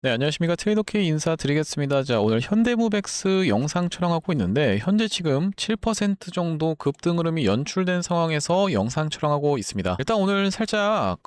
네, 안녕하십니까. 트레이더K 인사드리겠습니다. 자, 오늘 현대무백스 영상 촬영하고 있는데 현재 지금 7% 정도 급등 흐름이 연출된 상황에서 영상 촬영하고 있습니다. 일단 오늘 살짝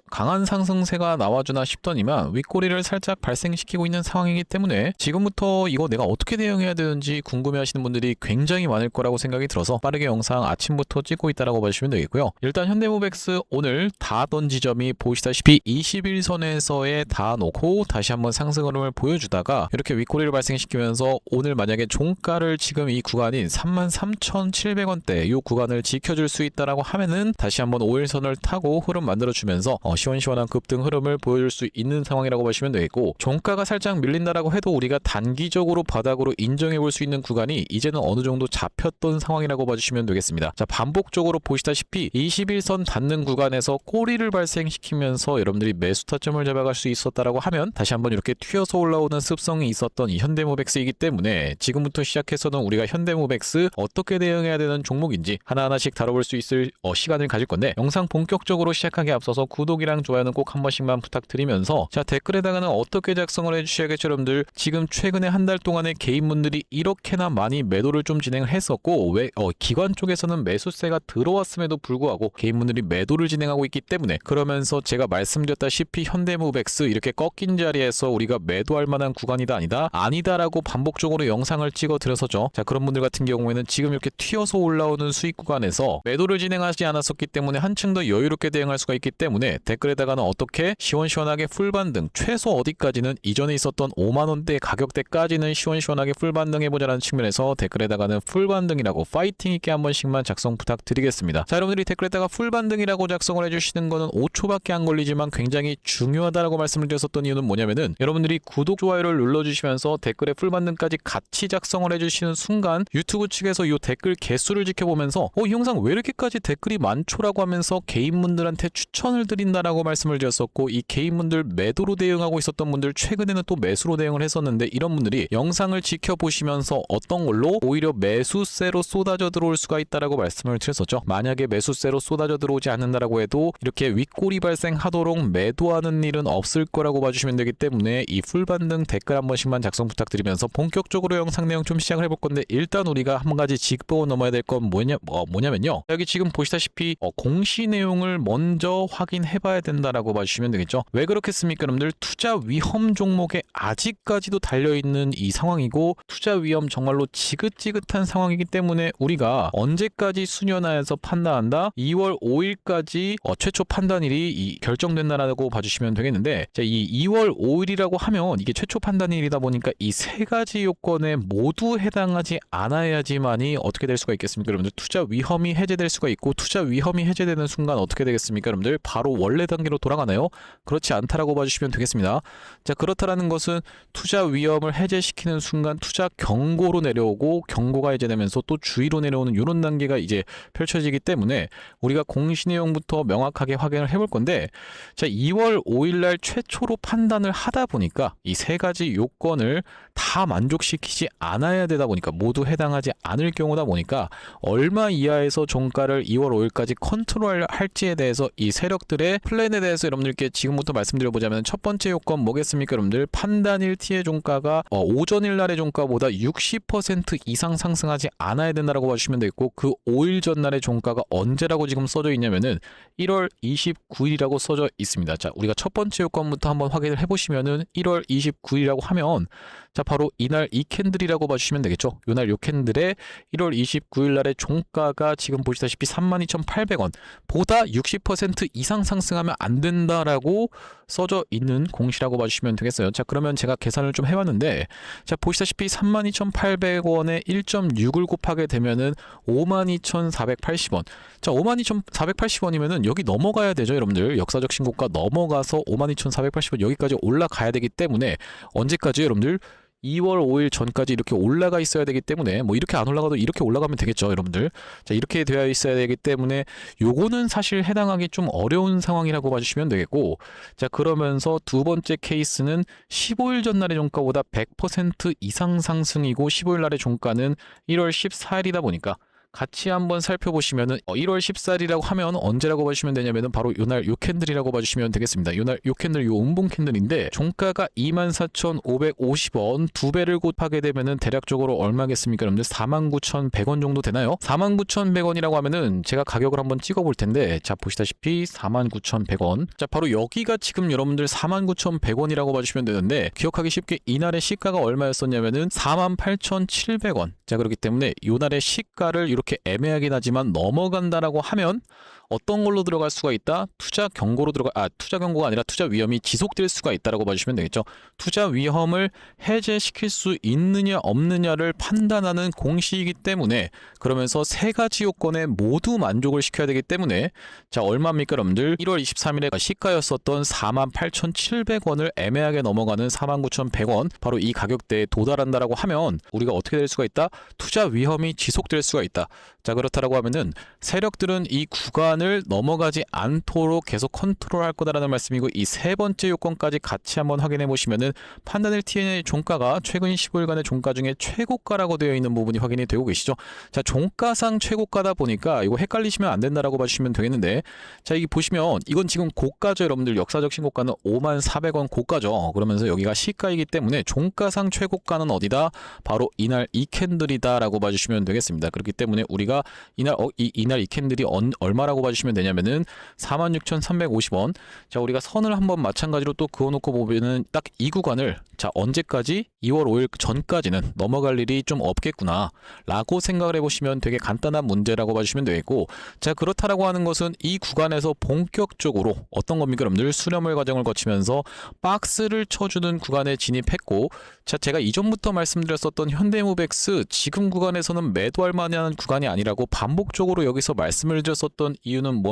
강한 상승세가 나와주나 싶더니만 윗꼬리를 살짝 발생시키고 있는 상황이기 때문에 지금부터 이거 내가 어떻게 대응해야 되는지 궁금해하시는 분들이 굉장히 많을 거라고 생각이 들어서 빠르게 영상 아침부터 찍고 있다라고 봐주시면 되겠고요. 일단 현대무백스 오늘 닿았던 지점이 보시다시피 21선에서의 다 놓고 다시 한번 상승 흐름을 보여주다가 이렇게 윗꼬리를 발생시키면서 오늘 만약에 종가를 지금 이 구간인 33,700원대 이 구간을 지켜줄 수 있다라고 하면은 다시 한번 5일선을 타고 흐름 만들어주면서 시원시원한 급등 흐름을 보여줄 수 있는 상황이라고 보시면 되겠고, 종가가 살짝 밀린다라고 해도 우리가 단기적으로 바닥으로 인정해 볼 수 있는 구간이 이제는 어느 정도 잡혔던 상황이라고 봐주시면 되겠습니다. 자, 반복적으로 보시다시피 21선 닿는 구간에서 꼬리를 발생시키면서 여러분들이 매수 타점을 잡아갈 수 있었다라고 하면 다시 한번 이렇게 튀어서 올라오는 습성이 있었던 이 현대모백스이기 때문에 지금부터 시작해서는 우리가 현대모백스 어떻게 대응해야 되는 종목인지 하나하나씩 다뤄볼 수 있을 시간을 가질 건데, 영상 본격적으로 시작하기에 앞서서 구독이랑 좋아요는 꼭 한 번씩만 부탁드리면서, 자, 댓글에다가는 어떻게 작성을 해주셔야겠죠 여러분들. 지금 최근에 한 달 동안에 개인분들이 이렇게나 많이 매도를 좀 진행을 했었고, 왜 기관 쪽에서는 매수세가 들어왔음에도 불구하고 개인분들이 매도를 진행하고 있기 때문에, 그러면서 제가 말씀드렸다시피 현대모백스 이렇게 꺾인 자리에서 우리가 매도할 만한 구간이다 아니다라고 반복적으로 영상을 찍어 드려서죠. 자, 그런 분들 같은 경우에는 지금 이렇게 튀어서 올라오는 수익 구간에서 매도를 진행하지 않았었기 때문에 한층 더 여유롭게 대응할 수가 있기 때문에 댓글에다가는 어떻게 시원시원하게 풀반등, 최소 어디까지는 이전에 있었던 5만원대 가격대까지는 시원시원하게 풀반등 해보자라는 측면에서 댓글에다가는 풀반등이라고 파이팅 있게 한 번씩만 작성 부탁드리겠습니다. 자, 여러분들이 댓글에다가 풀반등이라고 작성을 해주시는 거는 5초밖에 안 걸리지만 굉장히 중요하다라고 말씀을 드렸었던 이유는 뭐냐면은, 여러분들이 구독, 좋아요를 눌러주시면서 댓글에 풀반등까지 같이 작성을 해주시는 순간 유튜브 측에서 이 댓글 개수를 지켜보면서 이 영상 왜 이렇게까지 댓글이 많죠라고 하면서 개인분들한테 추천을 드린다라고 말씀을 드렸었고, 이 개인분들 매도로 대응하고 있었던 분들 최근에는 또 매수로 대응을 했었는데, 이런 분들이 영상을 지켜보시면서 어떤 걸로 오히려 매수세로 쏟아져 들어올 수가 있다라고 말씀을 드렸었죠. 만약에 매수세로 쏟아져 들어오지 않는다라고 해도 이렇게 윗꼬리 발생하도록 매도하는 일은 없을 거라고 봐주시면 되기 때문에 이 풀반등 댓글 한 번씩만 작성 부탁드리면서 본격적으로 영상 내용 좀 시작을 해볼 건데, 일단 우리가 한 가지 짚고 넘어야 될 건 뭐냐면요, 여기 지금 보시다시피 공시 내용을 먼저 확인해 봐야 된다라고 봐주시면 되겠죠. 왜 그렇겠습니까 여러분들? 투자 위험 종목에 아직까지도 달려있는 이 상황이고, 투자 위험 정말로 지긋지긋한 상황이기 때문에 우리가 언제까지 수년하여서 판단한다? 2월 5일까지 최초 판단일이 결정된다라고 봐주시면 되겠는데, 자, 이 2월 5일이라고 하면 이게 최초 판단일이다 보니까 이 세 가지 요건에 모두 해당하지 않아야지만이 어떻게 될 수가 있겠습니까 여러분들? 투자 위험이 해제될 수가 있고, 투자 위험이 해제되는 순간 어떻게 되겠습니까 여러분들? 바로 원래 단계로 돌아가나요? 그렇지 않다라고 봐주시면 되겠습니다. 자, 그렇다라는 것은 투자 위험을 해제시키는 순간 투자 경고로 내려오고, 경고가 해제되면서 또 주의로 내려오는 이런 단계가 이제 펼쳐지기 때문에 우리가 공시 내용부터 명확하게 확인을 해볼 건데, 자, 2월 5일날 최초로 판단을 하다 보니까 이 세 가지 요건을 다 만족시키지 않아야 되다 보니까, 모두 해당하지 않을 경우다 보니까 얼마 이하에서 종가를 2월 5일까지 컨트롤 할지에 대해서 이 세력들의 플랜에 대해서 여러분들께 지금부터 말씀드려보자면, 첫 번째 요건 뭐겠습니까 여러분들? 판단일 T의 종가가 오전일 날의 종가보다 60% 이상 상승하지 않아야 된다라고 봐주시면 되겠고, 그 5일 전날의 종가가 언제라고 지금 써져 있냐면은 1월 29일이라고 써져 있습니다. 자, 우리가 첫 번째 요건부터 한번 확인을 해보시면은 1월 29일이라고 하면, 자, 바로 이날 이 캔들이라고 봐주시면 되겠죠. 이날 요 캔들에 1월 29일 날의 종가가 지금 보시다시피 32,800원 보다 60% 이상 상승하면 안 된다라고 써져 있는 공시라고 봐주시면 되겠어요. 자, 그러면 제가 계산을 좀 해봤는데, 자, 보시다시피 32,800원에 1.6을 곱하게 되면은 52,480원. 자, 52,480원이면은 여기 넘어가야 되죠 여러분들. 역사적 신고가 넘어가서 52,480원 여기까지 올라가야 되기 때문에, 언제까지 여러분들? 2월 5일 전까지 이렇게 올라가 있어야 되기 때문에, 뭐 이렇게 안 올라가도 이렇게 올라가면 되겠죠 여러분들. 자, 이렇게 되어 있어야 되기 때문에 요거는 사실 해당하기 좀 어려운 상황이라고 봐주시면 되겠고, 자, 그러면서 두 번째 케이스는 15일 전날의 종가보다 100% 이상 상승이고 15일 날의 종가는 1월 14일이다 보니까, 같이 한번 살펴보시면은 1월 14일이라고 하면 언제라고 봐주시면 되냐면은 바로 요날 요 캔들이라고 봐주시면 되겠습니다. 요날 요 캔들 요 음봉 캔들인데 종가가 24,550원 두 배를 곱하게 되면은 대략적으로 얼마겠습니까? 여러분들 49,100원 정도 되나요? 49,100원이라고 하면은 제가 가격을 한번 찍어 볼 텐데 자 보시다시피 49,100원. 자 바로 여기가 지금 여러분들 49,100원이라고 봐주시면 되는데 기억하기 쉽게 이날의 시가가 얼마였었냐면은 48,700원. 자 그렇기 때문에 요날의 시가를 이렇게 애매하긴 하지만 넘어간다라고 하면 어떤 걸로 들어갈 수가 있다? 투자 경고가 아니라 투자 위험이 지속될 수가 있다라고 봐주시면 되겠죠. 투자 위험을 해제시킬 수 있느냐 없느냐를 판단하는 공시이기 때문에 그러면서 세 가지 요건에 모두 만족을 시켜야 되기 때문에 자 얼마입니까 여러분들? 1월 23일에 시가였었던 48,700원을 애매하게 넘어가는 49,100원 바로 이 가격대에 도달한다라고 하면 우리가 어떻게 될 수가 있다? 투자 위험이 지속될 수가 있다. 자 그렇다라고 하면은 세력들은 이 구간을 넘어가지 않도록 계속 컨트롤할 거다라는 말씀이고 이 세 번째 요건까지 같이 한번 확인해 보시면은 판단일 TN의 종가가 최근 15일간의 종가 중에 최고가라고 되어 있는 부분이 확인이 되고 계시죠. 자 종가상 최고가다 보니까 이거 헷갈리시면 안 된다라고 봐주시면 되겠는데 자 이게 보시면 이건 지금 고가죠 여러분들. 역사적 신고가는 54,000원 고가죠. 그러면서 여기가 시가이기 때문에 종가상 최고가는 어디다? 바로 이날 이 캔들이다 라고 봐주시면 되겠습니다. 그렇기 때문에 우리가 이날 이 캔들이 얼마라고 봐주시면 되냐면은 46,350원. 자 우리가 선을 한번 마찬가지로 또 그어놓고 보면은 딱 이 구간을 자 언제까지 2월 5일 전까지는 넘어갈 일이 좀 없겠구나 라고 생각을 해보시면 되게 간단한 문제라고 봐주시면 되겠고 자 그렇다라고 하는 것은 이 구간에서 본격적으로 어떤 겁니까 여러분들? 수렴을 과정을 거치면서 박스를 쳐주는 구간에 진입했고 자 제가 이전부터 말씀드렸었던 현대모백스 지금 구간에서는 매도할 만한 구간이 아니라고 반복적으로 여기서 말씀을 드렸었던 이유는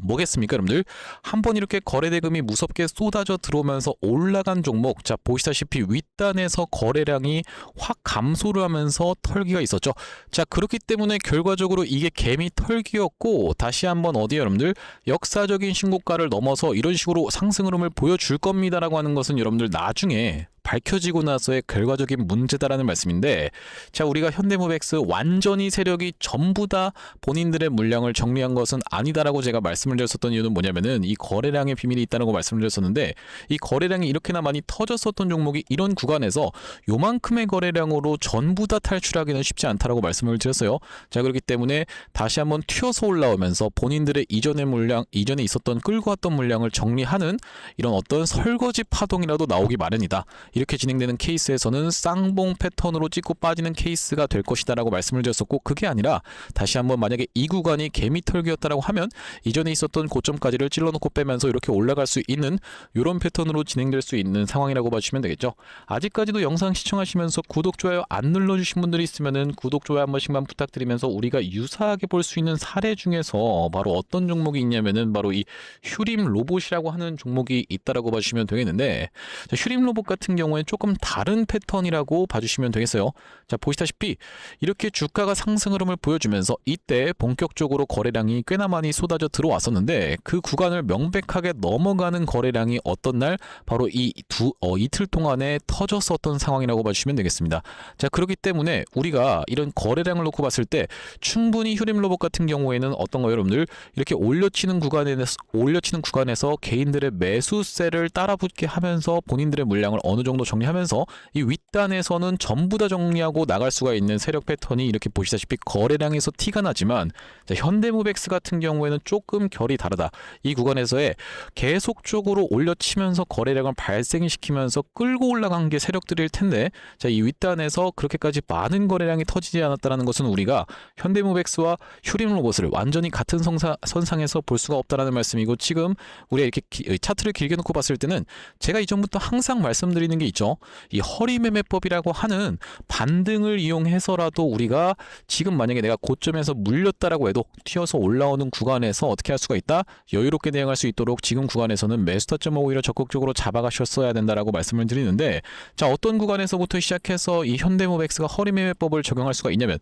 뭐겠습니까 여러분들? 한번 이렇게 거래대금이 무섭게 쏟아져 들어오면서 올라간 종목 자 보시다시피 윗단에서 거래량이 확 감소를 하면서 털기가 있었죠. 자 그렇기 때문에 결과적으로 이게 개미 털기였고 다시 한번 어디에 여러분들 역사적인 신고가를 넘어서 이런 식으로 상승 흐름을 보여줄 겁니다라고 하는 것은 여러분들 나중에 밝혀지고 나서의 결과적인 문제다라는 말씀인데 자 우리가 현대모백스 완전히 세력이 전부 다 본인들의 물량을 정리한 것은 아니다라고 제가 말씀을 드렸었던 이유는 뭐냐면은 이 거래량의 비밀이 있다는 거 말씀을 드렸었는데 이 거래량이 이렇게나 많이 터졌었던 종목이 이런 구간에서 요만큼의 거래량으로 전부 다 탈출하기는 쉽지 않다라고 말씀을 드렸어요. 자 그렇기 때문에 다시 한번 튀어서 올라오면서 본인들의 이전에 있었던 끌고 왔던 물량을 정리하는 이런 어떤 설거지 파동이라도 나오기 마련이다. 이렇게 진행되는 케이스에서는 쌍봉 패턴으로 찍고 빠지는 케이스가 될 것이다 라고 말씀을 드렸었고 그게 아니라 다시 한번 만약에 이 구간이 개미털기였다라고 하면 이전에 있었던 고점까지를 찔러놓고 빼면서 이렇게 올라갈 수 있는 이런 패턴으로 진행될 수 있는 상황이라고 봐주시면 되겠죠. 아직까지도 영상 시청하시면서 구독, 좋아요 안 눌러주신 분들이 있으면은 구독, 좋아요 한 번씩만 부탁드리면서 우리가 유사하게 볼 수 있는 사례 중에서 바로 어떤 종목이 있냐면은 바로 이 휴림 로봇이라고 하는 종목이 있다라고 봐주시면 되겠는데 자, 휴림 로봇 같은 경우에 조금 다른 패턴이라고 봐주시면 되겠어요. 자 보시다시피 이렇게 주가가 상승 흐름을 보여주면서 이때 본격적으로 거래량이 꽤나 많이 쏟아져 들어왔었는데 그 구간을 명백하게 넘어가는 거래량이 어떤 날 바로 이틀 동안에 터졌었던 상황이라고 봐주시면 되겠습니다. 자 그렇기 때문에 우리가 이런 거래량을 놓고 봤을 때 충분히 휴림 로봇 같은 경우에는 어떤 거예요 여러분들? 이렇게 올려치는 구간에서 개인들의 매수세를 따라붙게 하면서 본인들의 물량을 어느 정도 정리하면서 이 윗단에서는 전부 다 정리하고 나갈 수가 있는 세력 패턴이 이렇게 보시다시피 거래량에서 티가 나지만 자, 현대모백스 같은 경우에는 조금 결이 다르다. 이 구간에서의 계속적으로 올려치면서 거래량을 발생시키면서 끌고 올라간 게 세력들일 텐데 자, 이 윗단에서 그렇게까지 많은 거래량이 터지지 않았다는 것은 우리가 현대모백스와 휴림로봇을 완전히 같은 선상에서 볼 수가 없다라는 말씀이고 지금 우리가 이렇게 차트를 길게 놓고 봤을 때는 제가 이전부터 항상 말씀드리는 게 있죠. 이 허리매매법이라고 하는 반등을 이용해서라도 우리가 지금 만약에 내가 고점에서 물렸다라고 해도 튀어서 올라오는 구간에서 어떻게 할 수가 있다? 여유롭게 대응할 수 있도록 지금 구간에서는 매수 타점을 오히려 적극적으로 잡아가셨어야 된다라고 말씀을 드리는데 자 어떤 구간에서부터 시작해서 이 현대모백스가 허리매매법을 적용할 수가 있냐면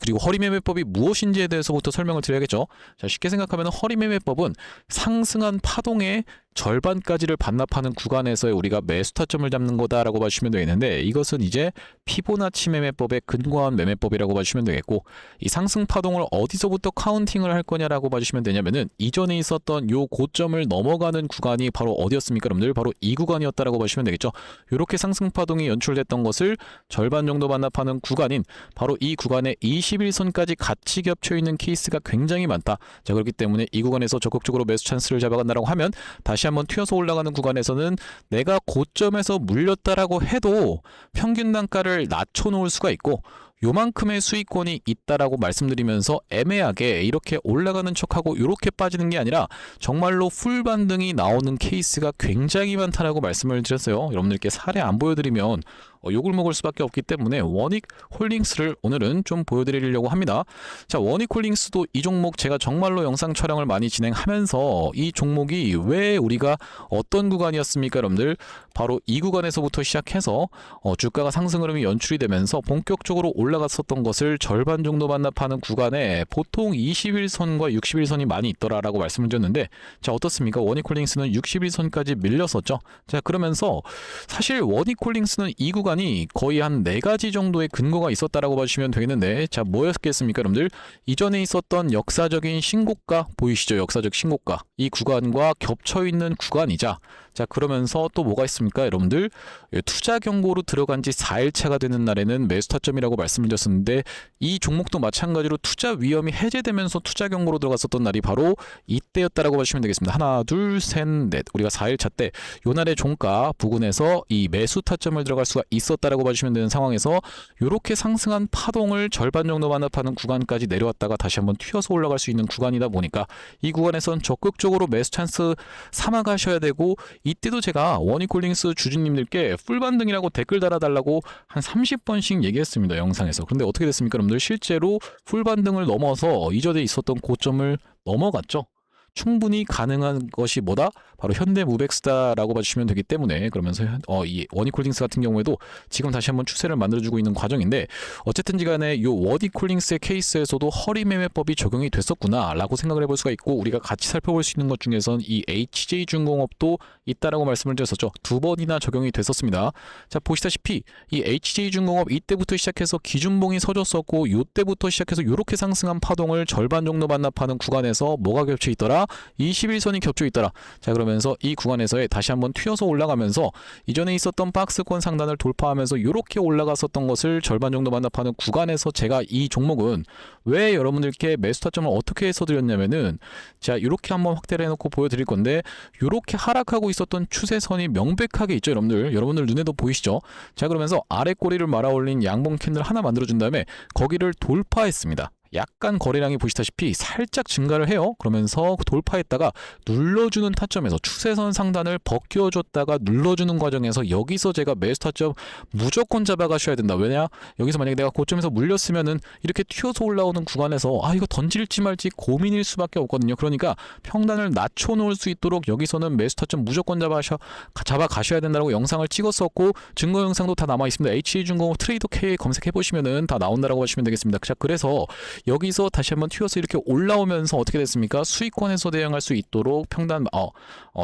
그리고 허리매매법이 무엇인지에 대해서부터 설명을 드려야겠죠. 자 쉽게 생각하면 허리매매법은 상승한 파동에 절반까지를 반납하는 구간에서의 우리가 매수 타점을 잡는 거다라고 봐주시면 되겠는데, 이것은 이제 피보나치 매매법의 근거한 매매법이라고 봐주시면 되겠고, 이 상승 파동을 어디서부터 카운팅을 할 거냐라고 봐주시면 되냐면은 이전에 있었던 요 고점을 넘어가는 구간이 바로 어디였습니까, 여러분들? 바로 이 구간이었다라고 봐주시면 되겠죠. 이렇게 상승 파동이 연출됐던 것을 절반 정도 반납하는 구간인 바로 이 구간에 21선까지 같이 겹쳐 있는 케이스가 굉장히 많다. 자, 그렇기 때문에 이 구간에서 적극적으로 매수 찬스를 잡아간다라고 하면 다시 한번 튀어서 올라가는 구간에서는 내가 고점에서 물렸다라고 해도 평균 단가를 낮춰 놓을 수가 있고, 요만큼의 수익권이 있다라고 말씀드리면서 애매하게 이렇게 올라가는 척하고 이렇게 빠지는 게 아니라 정말로 풀 반등이 나오는 케이스가 굉장히 많다라고 말씀을 드렸어요. 여러분들께 사례 안 보여드리면 욕을 먹을 수밖에 없기 때문에 원익 홀딩스를 오늘은 좀 보여드리려고 합니다. 자, 원익 홀딩스도 이 종목 제가 정말로 영상 촬영을 많이 진행하면서 이 종목이 왜 우리가 어떤 구간이었습니까, 여러분들? 바로 이 구간에서부터 시작해서 주가가 상승 흐름이 연출이 되면서 본격적으로 올라갔었던 것을 절반 정도 반납하는 구간에 보통 21선과 61선이 많이 있더라라고 말씀을 드렸는데, 자, 어떻습니까? 원익 홀딩스는 61선까지 밀렸었죠. 자, 그러면서 사실 원익 홀딩스는 이 구간이 거의 한 4가지 정도의 근거가 있었다라고 봐주시면 되겠는데, 자, 뭐였겠습니까, 여러분들? 이전에 있었던 역사적인 신고가 보이시죠? 역사적 신고가. 이 구간과 겹쳐있는 구간이자, 자, 그러면서 또 뭐가 있습니까, 여러분들? 투자 경고로 들어간 지 4일차가 되는 날에는 매수 타점이라고 말씀을 드렸었는데, 이 종목도 마찬가지로 투자 위험이 해제되면서 투자 경고로 들어갔었던 날이 바로 이때였다라고 봐주시면 되겠습니다. 하나, 둘, 셋, 넷. 우리가 4일차 때 요 날의 종가 부근에서 이 매수 타점을 들어갈 수가 있었다라고 봐주시면 되는 상황에서 이렇게 상승한 파동을 절반 정도 반납하는 구간까지 내려왔다가 다시 한번 튀어서 올라갈 수 있는 구간이다 보니까 이 구간에선 적극적으로 매수 찬스 삼아 가셔야 되고, 이때도 제가 원익홀딩스 주주님들께 풀반등이라고 댓글 달아달라고 한 30번씩 얘기했습니다, 영상에서. 그런데 어떻게 됐습니까, 여러분들? 실제로 풀반등을 넘어서 이전에 있었던 고점을 넘어갔죠. 충분히 가능한 것이 뭐다? 바로 현대무백스다라고 봐주시면 되기 때문에, 그러면서 이 원익홀딩스 같은 경우에도 지금 다시 한번 추세를 만들어주고 있는 과정인데, 어쨌든지 간에 이 원익홀딩스의 케이스에서도 허리매매법이 적용이 됐었구나 라고 생각을 해볼 수가 있고, 우리가 같이 살펴볼 수 있는 것 중에선 이 HJ중공업도 있다라고 말씀을 드렸었죠. 2번이나 적용이 됐었습니다. 자, 보시다시피 이 HJ중공업 이때부터 시작해서 기준봉이 서졌었고, 이때부터 시작해서 이렇게 상승한 파동을 절반 정도 반납하는 구간에서 뭐가 겹쳐 있더라? 21선이 겹쳐 있더라. 자, 그러면서 이 구간에서의 다시 한번 튀어서 올라가면서 이전에 있었던 박스권 상단을 돌파하면서 이렇게 올라갔었던 것을 절반 정도 반납하는 구간에서 제가 이 종목은 왜 여러분들께 매수 타점을 어떻게 해서 드렸냐면은, 자, 이렇게 한번 확대를 해놓고 보여드릴 건데, 이렇게 하락하고 있었던 추세선이 명백하게 있죠, 여러분들 눈에도 보이시죠? 자, 그러면서 아래 꼬리를 말아 올린 양봉 캔들 하나 만들어준 다음에 거기를 돌파했습니다. 약간 거래량이 보시다시피 살짝 증가를 해요. 그러면서 돌파했다가 눌러주는 타점에서 추세선 상단을 벗겨줬다가 눌러주는 과정에서 여기서 제가 매수 타점 무조건 잡아가셔야 된다. 왜냐? 여기서 만약에 내가 고점에서 물렸으면은 이렇게 튀어서 올라오는 구간에서 이거 던질지 말지 고민일 수밖에 없거든요. 그러니까 평단을 낮춰 놓을 수 있도록 여기서는 매수 타점 무조건 잡아가셔야 된다고 영상을 찍었었고, 증거 영상도 다 남아 있습니다. HJ중공업 트레이더 K 검색해 보시면은 다 나온다라고 하시면 되겠습니다. 자, 그래서 여기서 다시 한번 튀어서 이렇게 올라오면서 어떻게 됐습니까? 수익권에서 대응할 수 있도록 평단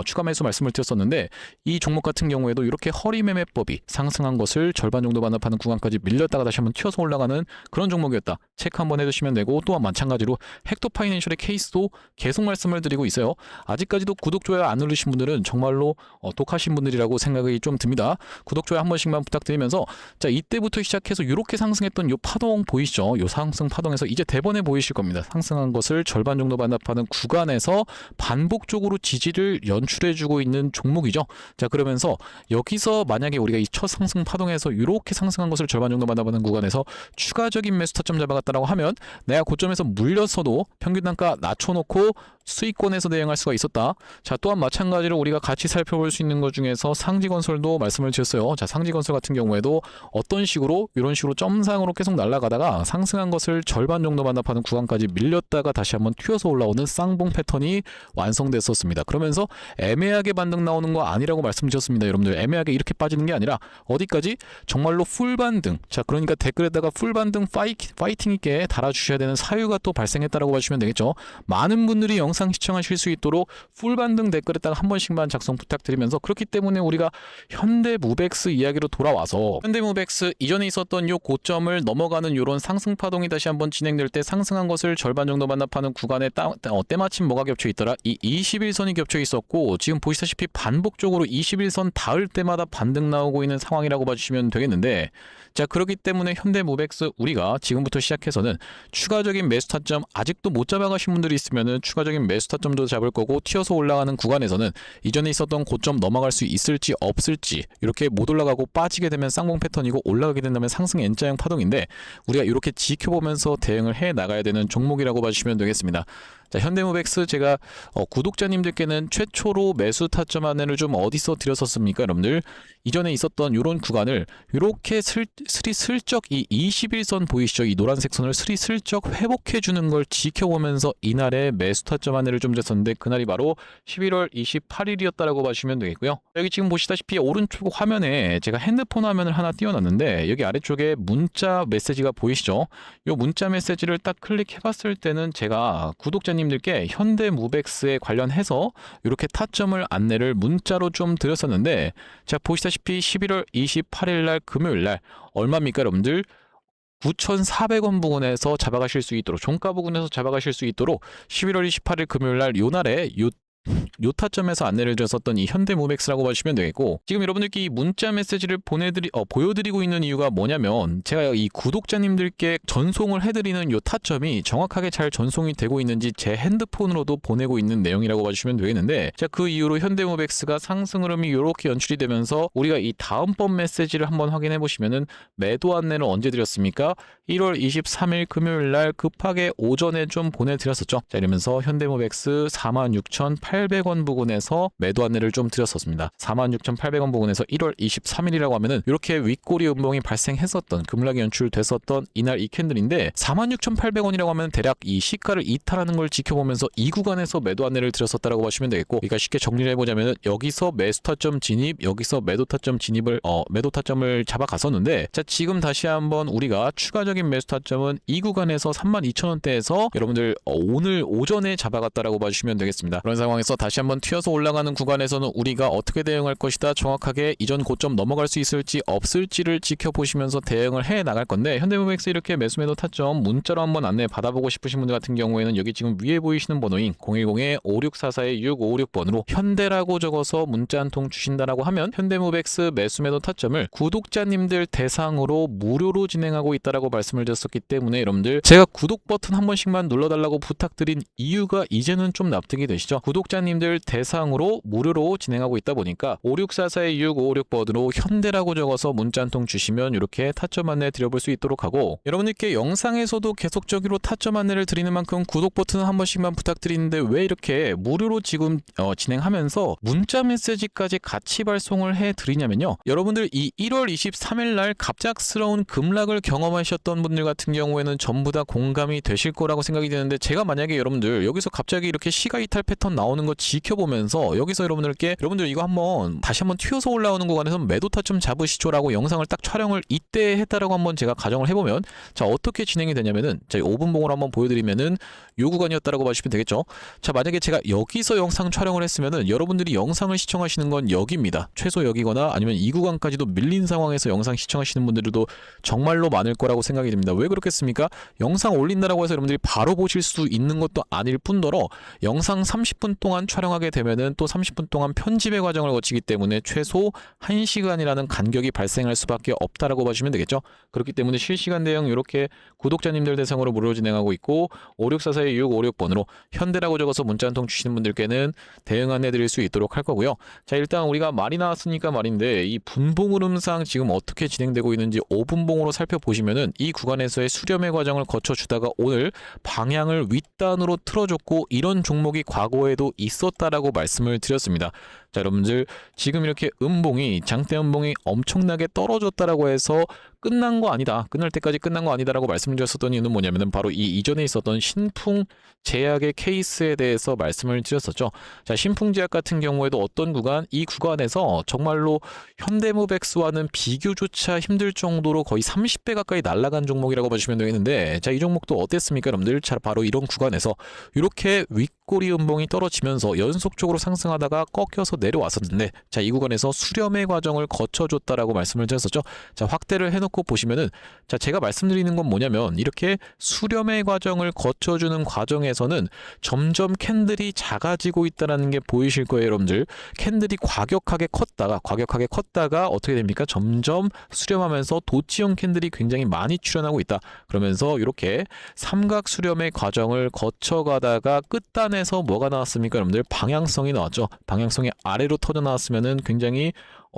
추가 매수 말씀을 드렸었는데, 이 종목 같은 경우에도 이렇게 허리매매법이 상승한 것을 절반 정도 반납하는 구간까지 밀렸다가 다시 한번 튀어서 올라가는 그런 종목이었다. 체크 한번 해두시면 되고, 또한 마찬가지로 헥토파이낸셜의 케이스도 계속 말씀을 드리고 있어요. 아직까지도 구독, 좋아요 안 누르신 분들은 정말로 독하신 분들이라고 생각이 좀 듭니다. 구독, 좋아요 한 번씩만 부탁드리면서, 자, 이때부터 시작해서 이렇게 상승했던 요 파동 보이시죠? 요 상승 파동에서 이제 대번에 보이실 겁니다. 상승한 것을 절반 정도 반납하는 구간에서 반복적으로 지지를 연출해주고 있는 종목이죠. 자, 그러면서 여기서 만약에 우리가 이 첫 상승 파동에서 이렇게 상승한 것을 절반 정도 반납하는 구간에서 추가적인 매수 타점 잡아갔다라고 하면 내가 고점에서 물렸어도 평균 단가 낮춰놓고 수익권에서 대응할 수가 있었다. 자, 또한 마찬가지로 우리가 같이 살펴볼 수 있는 것 중에서 상지건설도 말씀을 드렸어요. 자, 상지건설 같은 경우에도 어떤 식으로 이런 식으로 점상으로 계속 날아가다가 상승한 것을 절반 정도 반납하는 구간까지 밀렸다가 다시 한번 튀어서 올라오는 쌍봉 패턴이 완성됐었습니다. 그러면서 애매하게 반등 나오는 거 아니라고 말씀드렸습니다. 여러분들 애매하게 이렇게 빠지는 게 아니라 어디까지? 정말로 풀반등. 자, 그러니까 댓글에다가 풀반등 파이팅 있게 달아주셔야 되는 사유가 또 발생했다라고 봐주시면 되겠죠. 많은 분들이 영상 영상 시청하실 수 있도록 풀 반등 댓글에다가 한 번씩만 작성 부탁드리면서, 그렇기 때문에 우리가 현대무백스 이야기로 돌아와서 현대무백스 이전에 있었던 요 고점을 넘어가는 요런 상승 파동이 다시 한번 진행될 때 상승한 것을 절반 정도 반납하는 구간에 때마침 뭐가 겹쳐 있더라? 이 21선이 겹쳐 있었고, 지금 보시다시피 반복적으로 21선 닿을 때마다 반등 나오고 있는 상황이라고 봐주시면 되겠는데, 자, 그렇기 때문에 현대무백스 우리가 지금부터 시작해서는 추가적인 매수 타점 아직도 못 잡아가신 분들이 있으면은 추가적인 매수 타점도 잡을 거고, 튀어서 올라가는 구간에서는 이전에 있었던 고점 넘어갈 수 있을지 없을지, 이렇게 못 올라가고 빠지게 되면 쌍봉 패턴이고 올라가게 된다면 상승 N자형 파동인데, 우리가 이렇게 지켜보면서 대응을 해 나가야 되는 종목이라고 봐주시면 되겠습니다. 자, 현대무백스 제가 구독자님들께는 최초로 매수 타점 안내를 좀 어디서 드렸었습니까? 여러분들 이전에 있었던 이런 구간을 이렇게 슬쩍 이 21선 보이시죠? 이 노란색 선을 슬쩍 회복해 주는 걸 지켜보면서 이날의 매수 타점 안내를 좀 드렸었는데, 그날이 바로 11월 28일이었다라고 봐주시면 되겠고요. 여기 지금 보시다시피 오른쪽 화면에 제가 핸드폰 화면을 하나 띄워놨는데, 여기 아래쪽에 문자 메시지가 보이시죠? 이 문자 메시지를 딱 클릭해 봤을 때는 제가 구독자님들께 현대무백스에 관련해서 이렇게 타점을 안내를 문자로 좀 드렸었는데, 자, 보시다시피 11월 28일 날 금요일 날 얼마입니까 여러분들? 9,400원 부근에서 잡아가실 수 있도록, 종가 부근에서 잡아가실 수 있도록 11월 28일 금요일 날 요 날에 요 타점에서 안내를 드렸었던 이 현대무백스라고 봐주시면 되겠고, 지금 여러분들께 이 문자 메시지를 보여드리고 있는 이유가 뭐냐면, 제가 이 구독자님들께 전송을 해드리는 요 타점이 정확하게 잘 전송이 되고 있는지 제 핸드폰으로도 보내고 있는 내용이라고 봐주시면 되겠는데, 자, 그 이후로 현대무백스가 상승 흐름이 이렇게 연출이 되면서 우리가 이 다음번 메시지를 한번 확인해 보시면은 매도 안내를 언제 드렸습니까? 1월 23일 금요일 날 급하게 오전에 좀 보내드렸었죠. 자, 이러면서 현대무백스 46,800원 부근에서 매도 안내를 좀 드렸었습니다. 46,800원 부근에서 1월 23일이라고 하면은 이렇게 윗꼬리 음봉이 발생했었던, 급락이 연출됐었던 이날 이 캔들인데, 46,800원이라고 하면 대략 이 시가를 이탈하는 걸 지켜보면서 이 구간에서 매도 안내를 드렸었다라고 보시면 되겠고, 그러니까 쉽게 정리를 해보자면은 여기서 매수 타점 진입, 여기서 매도 타점 진입을 매도 타점을 잡아갔었는데, 자, 지금 다시 한번 우리가 추가적인 매수 타점은 이 구간에서 32,000원대에서 여러분들 오늘 오전에 잡아갔다라고 봐주시면 되겠습니다. 그런 상황에서 다시 한번 튀어서 올라가는 구간에서는 우리가 어떻게 대응할 것이다, 정확하게 이전 고점 넘어갈 수 있을지 없을지를 지켜보시면서 대응을 해 나갈 건데, 현대무백스 이렇게 매수 매도 타점 문자로 한번 안내 받아보고 싶으신 분들 같은 경우에는 여기 지금 위에 보이시는 번호인 010-5644-656번으로 현대라고 적어서 문자 한 통 주신다라고 하면 현대무백스 매수 매도 타점을 구독자님들 대상으로 무료로 진행하고 있다라고 말씀을 드렸었기 때문에, 여러분들 제가 구독 버튼 한 번씩만 눌러달라고 부탁드린 이유가 이제는 좀 납득이 되시죠? 구독자님들 대상으로 무료로 진행하고 있다 보니까 5644-656번으로 현대라고 적어서 문자 한 통 주시면 이렇게 타점 안내 드려볼 수 있도록 하고, 여러분들께 영상에서도 계속적으로 타점 안내를 드리는 만큼 구독 버튼 한 번씩만 부탁드리는데, 왜 이렇게 무료로 지금 진행하면서 문자 메시지까지 같이 발송을 해 드리냐면요, 여러분들 이 1월 23일 날 갑작스러운 급락을 경험하셨던 분들 같은 경우에는 전부 다 공감이 되실 거라고 생각이 되는데, 제가 만약에 여러분들 여기서 갑자기 이렇게 시가 이탈 패턴 나오는 거 지켜보면서 여기서 여러분들 이거 다시 한번 튀어서 올라오는 구간에서 매도 타점 잡으시죠라고 영상을 딱 촬영을 이때 했다라고 한번 제가 가정을 해보면, 자, 어떻게 진행이 되냐면은, 자, 5분 봉으로 한번 보여드리면은 요 구간이었다라고 봐주시면 되겠죠. 자, 만약에 제가 여기서 영상 촬영을 했으면은 여러분들이 영상을 시청하시는 건 여기입니다. 최소 여기거나 아니면 이 구간까지도 밀린 상황에서 영상 시청하시는 분들도 정말로 많을 거라고 생각이 됩니다. 왜 그렇겠습니까? 영상 올린다라고 해서 여러분들이 바로 보실 수 있는 것도 아닐 뿐더러, 영상 30분 동안 촬영하게 되면은 또 30분 동안 편집의 과정을 거치기 때문에 최소 1시간이라는 간격이 발생할 수밖에 없다라고 봐주시면 되겠죠. 그렇기 때문에 실시간 대응 이렇게 구독자님들 대상으로 무료로 진행하고 있고, 5644-656번으로 현대라고 적어서 문자 한 통 주시는 분들께는 대응 안내 드릴 수 있도록 할 거고요. 자, 일단 우리가 말이 나왔으니까 말인데, 이 분봉 흐름상 지금 어떻게 진행되고 있는지 5분봉으로 살펴보시면은 이 구간에서의 수렴의 과정을 거쳐주다가 오늘 방향을 윗단으로 틀어줬고, 이런 종목이 과거에도 있었다라고 말씀을 드렸습니다. 자, 여러분들 지금 이렇게 음봉이 장대 음봉이 엄청나게 떨어졌다라고 해서 끝난 거 아니다. 끝날 때까지 끝난 거 아니다라고 말씀드렸었던 이유는 뭐냐면은 바로 이 이전에 있었던 신풍 제약의 케이스에 대해서 말씀을 드렸었죠. 자, 신풍 제약 같은 경우에도 어떤 구간, 이 구간에서 정말로 현대무백스와는 비교조차 힘들 정도로 거의 30배 가까이 날아간 종목이라고 보시면 되겠는데, 자, 이 종목도 어땠습니까, 여러분들? 자, 바로 이런 구간에서 이렇게 윗꼬리 음봉이 떨어지면서 연속적으로 상승하다가 꺾여서 내려왔었는데, 자, 이 구간에서 수렴의 과정을 거쳐줬다라고 말씀을 드렸었죠. 자, 확대를 해놓고 보시면은, 자, 제가 말씀드리는 건 뭐냐면 이렇게 수렴의 과정을 거쳐주는 과정에서는 점점 캔들이 작아지고 있다는 게 보이실 거예요, 여러분들. 캔들이 과격하게 컸다가 어떻게 됩니까? 점점 수렴하면서 도치형 캔들이 굉장히 많이 출현하고 있다. 그러면서 이렇게 삼각 수렴의 과정을 거쳐가다가 끝단에서 뭐가 나왔습니까, 여러분들? 방향성이 나왔죠. 방향성이 아래로 터져 나왔으면은 굉장히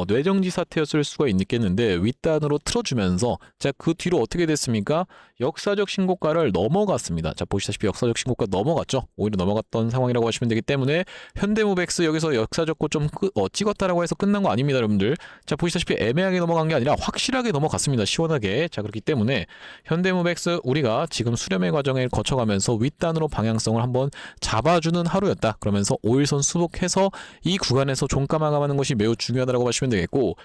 뇌정지 사태였을 수가 있겠는데 윗단으로 틀어주면서, 자, 그 뒤로 어떻게 됐습니까? 역사적 신고가를 넘어갔습니다. 자, 보시다시피 역사적 신고가 넘어갔죠. 오히려 넘어갔던 상황이라고 하시면 되기 때문에 현대무백스 여기서 역사적 고점 찍었다라고 해서 끝난 거 아닙니다, 여러분들. 자, 보시다시피 애매하게 넘어간 게 아니라 확실하게 넘어갔습니다. 시원하게. 자, 그렇기 때문에 현대무백스 우리가 지금 수렴의 과정을 거쳐가면서 윗단으로 방향성을 한번 잡아주는 하루였다. 그러면서 5일선 수복해서 이 구간에서 종가 마감하는 것이 매우 중요하다고 하시면 되겠고,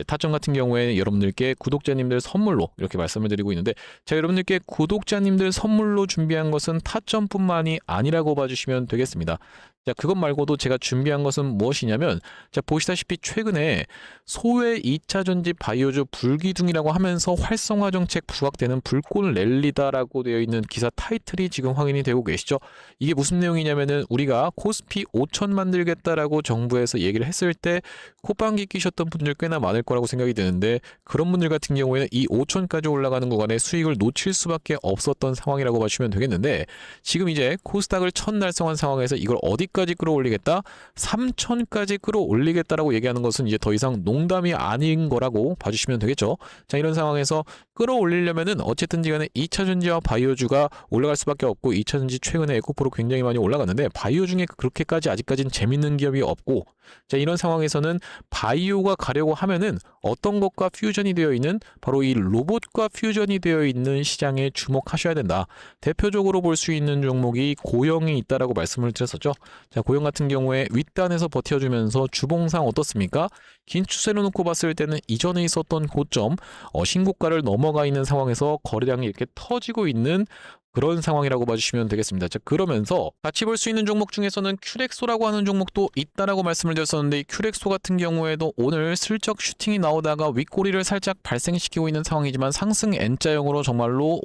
타점 같은 경우에 여러분들께 구독자님들 선물로 이렇게 말씀을 드리고 있는데, 제가 여러분들께 구독자님들 선물로 준비한 것은 타점뿐만이 아니라고 봐주시면 되겠습니다. 자, 그것 말고도 제가 준비한 것은 무엇이냐면, 자, 보시다시피 최근에 소외 2차 전지 바이오주 불기둥이라고 하면서 활성화 정책 부각되는 불꽃 랠리다라고 되어 있는 기사 타이틀이 지금 확인이 되고 계시죠. 이게 무슨 내용이냐면은 우리가 코스피 5천 만들겠다라고 정부에서 얘기를 했을 때 콧방귀 끼셨던 분들 꽤나 많을 거라고 생각이 드는데, 그런 분들 같은 경우에는 이 5천까지 올라가는 구간에 수익을 놓칠 수밖에 없었던 상황이라고 보시면 되겠는데, 지금 이제 코스닥을 1000 달성한 상황에서 이걸 어디까지 끌어올리겠다? 3000까지 끌어올리겠다라고 얘기하는 것은 이제 더 이상 농담이 아닌 거라고 봐주시면 되겠죠. 자, 이런 상황에서 끌어올리려면은 어쨌든지 간에 2차전지와 바이오주가 올라갈 수밖에 없고, 2차전지 최근에 에코프로 굉장히 많이 올라갔는데 바이오 중에 그렇게까지 아직까지는 재밌는 기업이 없고, 자, 이런 상황에서는 바이오가 가려고 하면은 어떤 것과 퓨전이 되어 있는, 바로 이 로봇과 퓨전이 되어 있는 시장에 주목하셔야 된다. 대표적으로 볼 수 있는 종목이 고영이 있다라고 말씀을 드렸었죠. 자, 고영 같은 경우에 윗단에서 버텨주면서 주봉상 어떻습니까? 긴 추세로 놓고 봤을 때는 이전에 있었던 고점 신고가를 넘어가 있는 상황에서 거래량이 이렇게 터지고 있는 그런 상황이라고 봐주시면 되겠습니다. 자, 그러면서 같이 볼 수 있는 종목 중에서는 큐렉소라고 하는 종목도 있다라고 말씀을 드렸었는데, 이 큐렉소 같은 경우에도 오늘 슬쩍 슈팅이 나오다가 윗꼬리를 살짝 발생시키고 있는 상황이지만 상승 N자형으로 정말로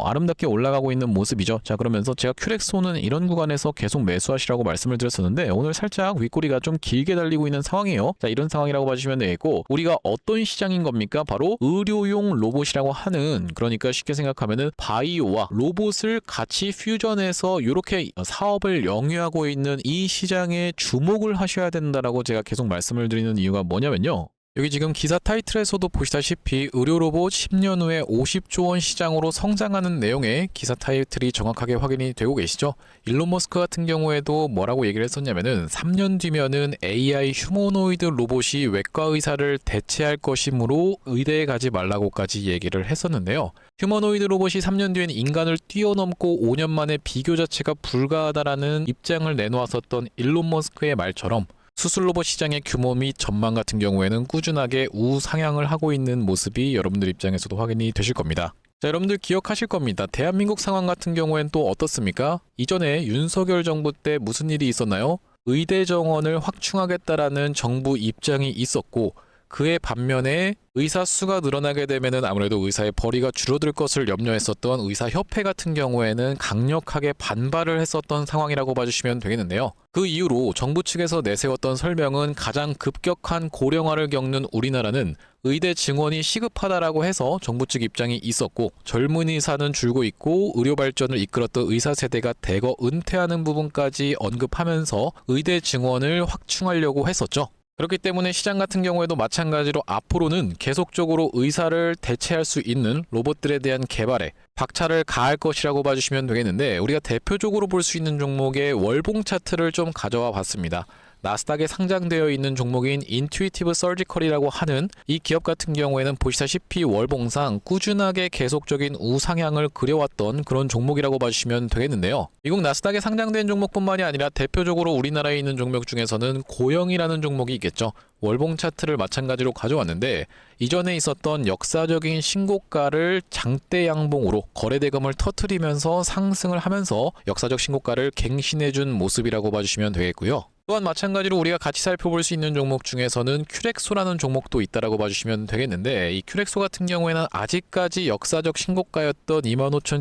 아름답게 올라가고 있는 모습이죠. 자, 그러면서 제가 큐렉소는 이런 구간에서 계속 매수하시라고 말씀을 드렸었는데, 오늘 살짝 윗꼬리가 좀 길게 달리고 있는 상황이에요. 자, 이런 상황이라고 봐주시면 되겠고, 우리가 어떤 시장인 겁니까? 바로 의료용 로봇이라고 하는, 그러니까 쉽게 생각하면은 바이오와 로봇 을 같이 퓨전해서 이렇게 사업을 영위하고 있는 이 시장에 주목을 하셔야 된다라고 제가 계속 말씀을 드리는 이유가 뭐냐면요, 여기 지금 기사 타이틀에서도 보시다시피 의료로봇 10년 후에 50조 원 시장으로 성장하는 내용의 기사 타이틀이 정확하게 확인이 되고 계시죠. 일론 머스크 같은 경우에도 뭐라고 얘기를 했었냐면은 3년 뒤면은 AI 휴머노이드 로봇이 외과 의사를 대체할 것이므로 의대에 가지 말라고까지 얘기를 했었는데요. 휴머노이드 로봇이 3년 뒤엔 인간을 뛰어넘고 5년 만에 비교 자체가 불가하다라는 입장을 내놓았었던 일론 머스크의 말처럼 수술 로봇 시장의 규모 및 전망 같은 경우에는 꾸준하게 우상향을 하고 있는 모습이 여러분들 입장에서도 확인이 되실 겁니다. 자, 여러분들 기억하실 겁니다. 대한민국 상황 같은 경우엔 또 어떻습니까? 이전에 윤석열 정부 때 무슨 일이 있었나요? 의대 정원을 확충하겠다라는 정부 입장이 있었고, 그의 반면에 의사 수가 늘어나게 되면은 아무래도 의사의 벌이가 줄어들 것을 염려했었던 의사협회 같은 경우에는 강력하게 반발을 했었던 상황이라고 봐주시면 되겠는데요. 그 이후로 정부 측에서 내세웠던 설명은 가장 급격한 고령화를 겪는 우리나라는 의대 증원이 시급하다라고 해서 정부 측 입장이 있었고, 젊은 의사는 줄고 있고 의료 발전을 이끌었던 의사 세대가 대거 은퇴하는 부분까지 언급하면서 의대 증원을 확충하려고 했었죠. 그렇기 때문에 시장 같은 경우에도 마찬가지로 앞으로는 계속적으로 의사를 대체할 수 있는 로봇들에 대한 개발에 박차를 가할 것이라고 봐주시면 되겠는데, 우리가 대표적으로 볼 수 있는 종목의 월봉 차트를 좀 가져와 봤습니다. 나스닥에 상장되어 있는 종목인 인투이티브 서지컬이라고 하는 이 기업 같은 경우에는 보시다시피 월봉상 꾸준하게 계속적인 우상향을 그려왔던 그런 종목이라고 봐주시면 되겠는데요. 미국 나스닥에 상장된 종목뿐만이 아니라 대표적으로 우리나라에 있는 종목 중에서는 고영이라는 종목이 있겠죠. 월봉 차트를 마찬가지로 가져왔는데 이전에 있었던 역사적인 신고가를 장대 양봉으로 거래대금을 터트리면서 상승을 하면서 역사적 신고가를 갱신해준 모습이라고 봐주시면 되겠고요. 또한 마찬가지로 우리가 같이 살펴볼 수 있는 종목 중에서는 큐렉소라는 종목도 있다라고 봐주시면 되겠는데 이 큐렉소 같은 경우에는 아직까지 역사적 신고가였던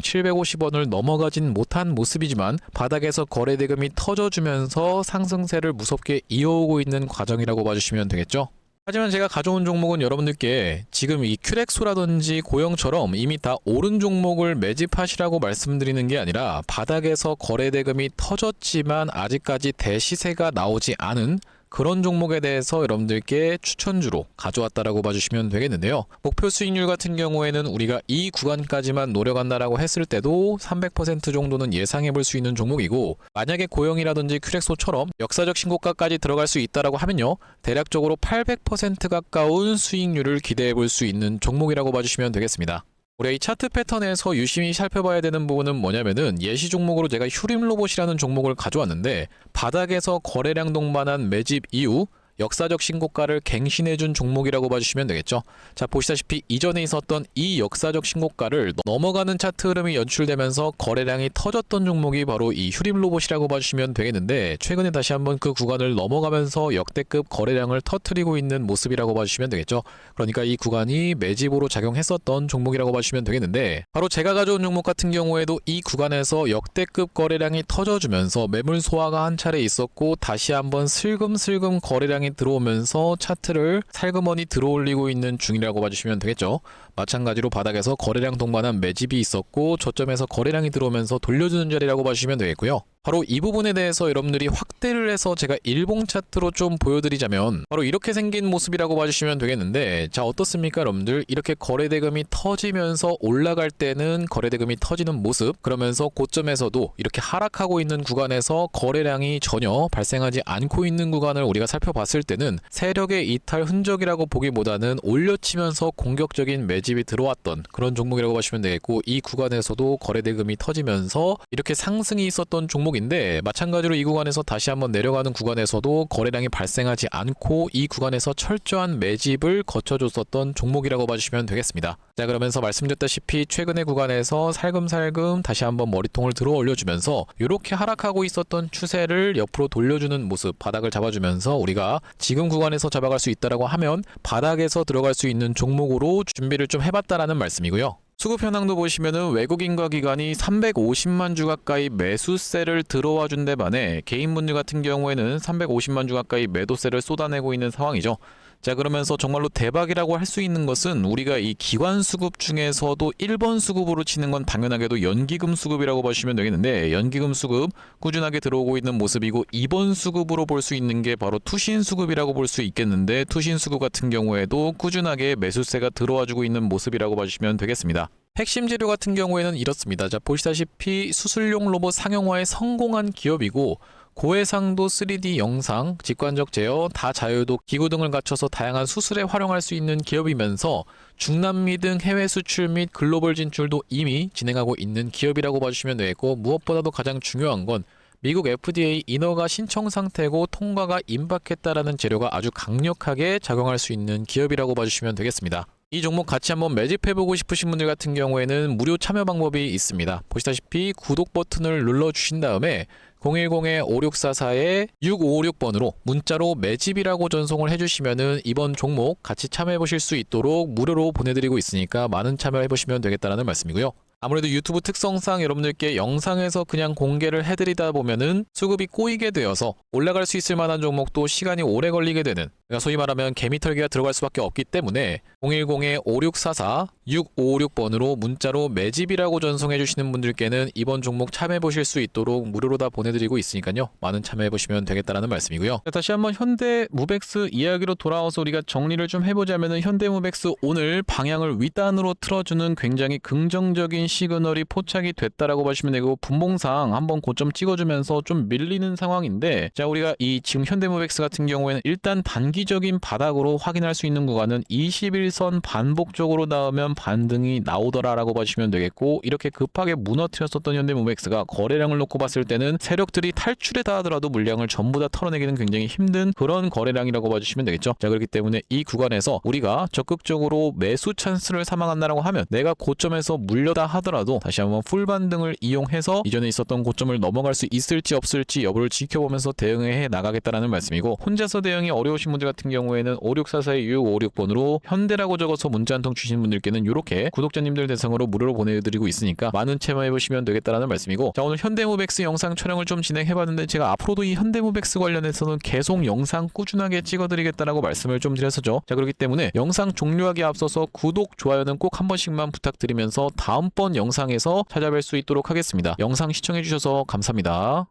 25,750원을 넘어가진 못한 모습이지만 바닥에서 거래대금이 터져주면서 상승세를 무섭게 이어오고 있는 과정이라고 봐주시면 되겠죠. 하지만 제가 가져온 종목은 여러분들께 지금 이 큐렉소라든지 고영처럼 이미 다 오른 종목을 매집하시라고 말씀드리는 게 아니라 바닥에서 거래대금이 터졌지만 아직까지 대시세가 나오지 않은 그런 종목에 대해서 여러분들께 추천주로 가져왔다라고 봐주시면 되겠는데요. 목표 수익률 같은 경우에는 우리가 이 구간까지만 노려간다라고 했을 때도 300% 정도는 예상해 볼 수 있는 종목이고 만약에 고영이라든지 큐렉소처럼 역사적 신고가까지 들어갈 수 있다라고 하면요. 대략적으로 800% 가까운 수익률을 기대해 볼 수 있는 종목이라고 봐주시면 되겠습니다. 우리가 이 차트 패턴에서 유심히 살펴봐야 되는 부분은 뭐냐면은 예시 종목으로 제가 휴림로봇이라는 종목을 가져왔는데 바닥에서 거래량 동반한 매집 이후 역사적 신고가를 갱신해준 종목이라고 봐주시면 되겠죠. 자, 보시다시피 이전에 있었던 이 역사적 신고가를 넘어가는 차트 흐름이 연출되면서 거래량이 터졌던 종목이 바로 이 휴림로봇이라고 봐주시면 되겠는데 최근에 다시 한번 그 구간을 넘어가면서 역대급 거래량을 터뜨리고 있는 모습이라고 봐주시면 되겠죠. 그러니까 이 구간이 매집으로 작용했었던 종목이라고 봐주시면 되겠는데 바로 제가 가져온 종목 같은 경우에도 이 구간에서 역대급 거래량이 터져주면서 매물 소화가 한 차례 있었고 다시 한번 슬금슬금 거래량이 들어오면서 차트를 살그머니 들어올리고 있는 중이라고 봐주시면 되겠죠. 마찬가지로 바닥에서 거래량 동반한 매집이 있었고 저점에서 거래량이 들어오면서 돌려주는 자리라고 봐주시면 되겠고요. 바로 이 부분에 대해서 여러분들이 확대를 해서 제가 일봉 차트로 좀 보여드리자면 바로 이렇게 생긴 모습이라고 봐주시면 되겠는데 자 어떻습니까 여러분들? 이렇게 거래대금이 터지면서 올라갈 때는 거래대금이 터지는 모습 그러면서 고점에서도 이렇게 하락하고 있는 구간에서 거래량이 전혀 발생하지 않고 있는 구간을 우리가 살펴봤을 때는 세력의 이탈 흔적이라고 보기보다는 올려치면서 공격적인 매집이 들어왔던 그런 종목이라고 보시면 되겠고 이 구간에서도 거래대금이 터지면서 이렇게 상승이 있었던 종목인데 마찬가지로 이 구간에서 다시 한번 내려가는 구간에서도 거래량이 발생하지 않고 이 구간에서 철저한 매집을 거쳐줬었던 종목이라고 봐주시면 되겠습니다. 자 그러면서 말씀드렸다시피 최근의 구간에서 살금살금 다시 한번 머리통을 들어 올려주면서 이렇게 하락하고 있었던 추세를 옆으로 돌려주는 모습 바닥을 잡아주면서 우리가 지금 구간에서 잡아갈 수 있다라고 하면 바닥에서 들어갈 수 있는 종목으로 준비를 좀 해봤다라는 말씀이고요. 수급 현황도 보시면은 외국인과 기관이 350만 주 가까이 매수세를 들어와 준 데 반해 개인분들 같은 경우에는 350만 주 가까이 매도세를 쏟아내고 있는 상황이죠. 자 그러면서 정말로 대박이라고 할 수 있는 것은 우리가 이 기관 수급 중에서도 1번 수급으로 치는 건 당연하게도 연기금 수급이라고 보시면 되겠는데 연기금 수급 꾸준하게 들어오고 있는 모습이고 2번 수급으로 볼 수 있는 게 바로 투신 수급이라고 볼 수 있겠는데 투신 수급 같은 경우에도 꾸준하게 매수세가 들어와주고 있는 모습이라고 봐주시면 되겠습니다. 핵심 재료 같은 경우에는 이렇습니다. 자 보시다시피 수술용 로봇 상용화에 성공한 기업이고 고해상도 3D 영상, 직관적 제어, 다자유도 기구 등을 갖춰서 다양한 수술에 활용할 수 있는 기업이면서 중남미 등 해외 수출 및 글로벌 진출도 이미 진행하고 있는 기업이라고 봐주시면 되겠고 무엇보다도 가장 중요한 건 미국 FDA 인허가 신청 상태고 통과가 임박했다라는 재료가 아주 강력하게 작용할 수 있는 기업이라고 봐주시면 되겠습니다. 이 종목 같이 한번 매집해보고 싶으신 분들 같은 경우에는 무료 참여 방법이 있습니다. 보시다시피 구독 버튼을 눌러주신 다음에 010-5644-6556번으로 문자로 매집이라고 전송을 해주시면은 이번 종목 같이 참여해보실 수 있도록 무료로 보내드리고 있으니까 많은 참여해보시면 되겠다는 말씀이고요. 아무래도 유튜브 특성상 여러분들께 영상에서 그냥 공개를 해드리다 보면은 수급이 꼬이게 되어서 올라갈 수 있을 만한 종목도 시간이 오래 걸리게 되는 그러니까 소위 말하면 개미털기가 들어갈 수밖에 없기 때문에 010-5644-6556번으로 문자로 매집이라고 전송해 주시는 분들께는 이번 종목 참여해 보실 수 있도록 무료로 다 보내드리고 있으니까요. 많은 참여해 보시면 되겠다라는 말씀이고요. 자, 다시 한번 현대무백스 이야기로 돌아와서 우리가 정리를 좀 해보자면은 현대무백스 오늘 방향을 윗단으로 틀어주는 굉장히 긍정적인 시그널이 포착이 됐다라고 보시면 되고, 분봉상 한번 고점 찍어주면서 좀 밀리는 상황인데, 자, 우리가 이 지금 현대무백스 같은 경우에는 일단 단기적인 바닥으로 확인할 수 있는 구간은 21선 반복적으로 닿으면 반등이 나오더라라고 보시면 되겠고, 이렇게 급하게 무너뜨렸었던 현대무백스가 거래량을 놓고 봤을 때는 세력들이 탈출에 닿더라도 물량을 전부 다 털어내기는 굉장히 힘든 그런 거래량이라고 봐주시면 되겠죠. 자, 그렇기 때문에 이 구간에서 우리가 적극적으로 매수 찬스를 삼아간다라고 하면, 내가 고점에서 물려다 하더라도 다시 한번 풀 반등을 이용해서 이전에 있었던 고점을 넘어갈 수 있을지 없을지 여부를 지켜보면서 대응해 나가겠다라는 말씀이고, 혼자서 대응이 어려우신 분들 같은 경우에는 5644-6556번으로 현대라고 적어서 문자 한 통 주신 분들께는 이렇게 구독자님들 대상으로 무료로 보내드리고 있으니까 많은 참여해보시면 되겠다라는 말씀이고, 자, 오늘 현대무백스 영상 촬영을 좀 진행해봤는데, 제가 앞으로도 이 현대무백스 관련해서는 계속 영상 꾸준하게 찍어드리겠다라고 말씀을 좀 드렸었죠. 자, 그렇기 때문에 영상 종료하기 앞서서 구독, 좋아요는 꼭 한 번씩만 부탁드리면서 다음번 영상에서 찾아뵐 수 있도록 하겠습니다. 영상 시청해주셔서 감사합니다.